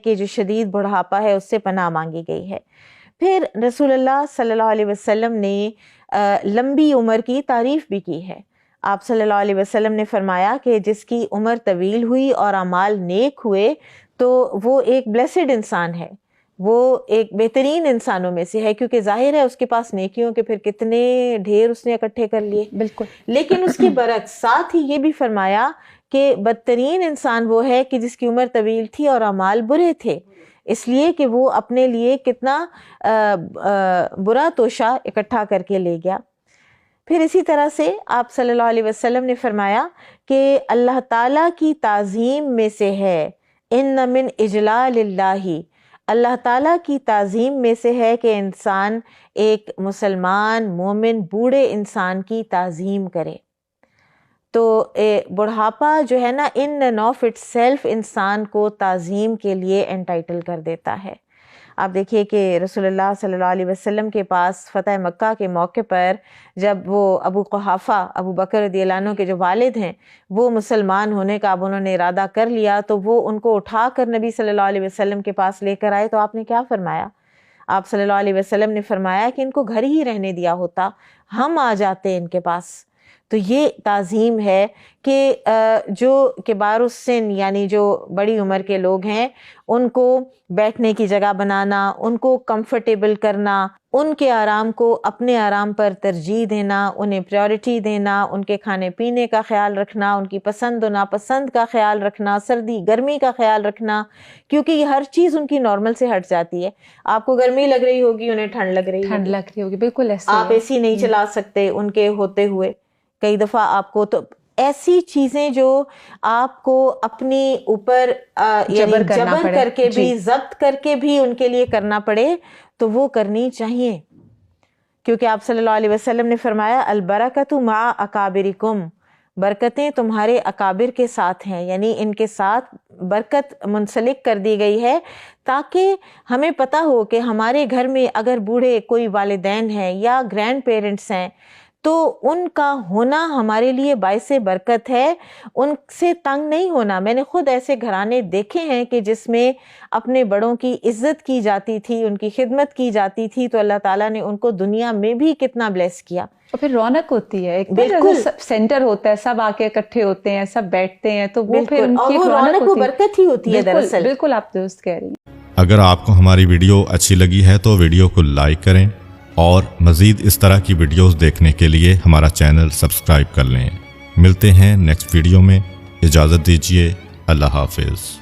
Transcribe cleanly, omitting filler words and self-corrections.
کہ جو شدید بڑھاپا ہے اس سے پناہ مانگی گئی ہے۔ پھر رسول اللہ صلی اللہ علیہ وسلم نے لمبی عمر کی تعریف بھی کی ہے۔ آپ صلی اللہ علیہ وسلم نے فرمایا کہ جس کی عمر طویل ہوئی اور اعمال نیک ہوئے تو وہ ایک بلیسڈ انسان ہے، وہ ایک بہترین انسانوں میں سے ہے، کیونکہ ظاہر ہے اس کے پاس نیکیوں کے پھر کتنے ڈھیر اس نے اکٹھے کر لیے۔ بالکل۔ لیکن اس کے برعکس ساتھ ہی یہ بھی فرمایا کہ بدترین انسان وہ ہے کہ جس کی عمر طویل تھی اور اعمال برے تھے، اس لیے کہ وہ اپنے لیے کتنا برا توشہ اکٹھا کر کے لے گیا۔ پھر اسی طرح سے آپ صلی اللہ علیہ وسلم نے فرمایا کہ اللہ تعالیٰ کی تعظیم میں سے ہے، ان من اجلال اللہ، اللہ تعالیٰ کی تعظیم میں سے ہے کہ انسان ایک مسلمان مومن بوڑھے انسان کی تعظیم کرے۔ تو بڑھاپا جو ہے نا in and of it self انسان کو تعظیم کے لیے انٹائٹل کر دیتا ہے۔ آپ دیکھیے کہ رسول اللہ صلی اللہ علیہ وسلم کے پاس فتح مکہ کے موقع پر جب وہ ابو قحافہ ابو بکر رضی اللہ عنہ کے جو والد ہیں وہ مسلمان ہونے کا اب انہوں نے ارادہ کر لیا، تو وہ ان کو اٹھا کر نبی صلی اللہ علیہ وسلم کے پاس لے کر آئے، تو آپ نے کیا فرمایا؟ آپ صلی اللہ علیہ وسلم نے فرمایا کہ ان کو گھر ہی رہنے دیا ہوتا، ہم آ جاتے ان کے پاس۔ تو یہ تعظیم ہے کہ جو کبار السن یعنی جو بڑی عمر کے لوگ ہیں ان کو بیٹھنے کی جگہ بنانا، ان کو کمفرٹیبل کرنا، ان کے آرام کو اپنے آرام پر ترجیح دینا، انہیں پریورٹی دینا، ان کے کھانے پینے کا خیال رکھنا، ان کی پسند و ناپسند کا خیال رکھنا، سردی گرمی کا خیال رکھنا، کیونکہ یہ ہر چیز ان کی نارمل سے ہٹ جاتی ہے۔ آپ کو گرمی لگ رہی ہوگی، انہیں ٹھنڈ لگ رہی ہوگی، بالکل ایسے آپ اے سی نہیں چلا سکتے ان کے ہوتے ہوئے، کئی دفعہ آپ کو تو ایسی چیزیں جو آپ کو اپنی اوپر جبر کر کے بھی ضبط کر کے بھی ان کے لیے کرنا پڑے تو وہ کرنی چاہیے، کیونکہ آپ صلی اللہ علیہ وسلم نے فرمایا البرکۃ مع اکابرکم، برکتیں تمہارے اکابر کے ساتھ ہیں، یعنی ان کے ساتھ برکت منسلک کر دی گئی ہے تاکہ ہمیں پتہ ہو کہ ہمارے گھر میں اگر بوڑھے کوئی والدین ہیں یا گرینڈ پیرنٹس ہیں تو ان کا ہونا ہمارے لیے باعث برکت ہے، ان سے تنگ نہیں ہونا۔ میں نے خود ایسے گھرانے دیکھے ہیں کہ جس میں اپنے بڑوں کی عزت کی جاتی تھی، ان کی خدمت کی جاتی تھی، تو اللہ تعالیٰ نے ان کو دنیا میں بھی کتنا بلیس کیا۔ اور پھر رونق ہوتی ہے، بالکل سینٹر ہوتا ہے، سب آ کے اکٹھے ہوتے ہیں، سب بیٹھتے ہیں، تو وہ پھر ان کی رونق و برکت ہی ہوتی ہے دراصل۔ بالکل آپ درست کہہ رہی ہیں۔ اگر آپ کو ہماری ویڈیو اچھی لگی ہے تو ویڈیو کو لائک کریں اور مزید اس طرح کی ویڈیوز دیکھنے کے لیے ہمارا چینل سبسکرائب کر لیں۔ ملتے ہیں نیکسٹ ویڈیو میں، اجازت دیجیے، اللہ حافظ۔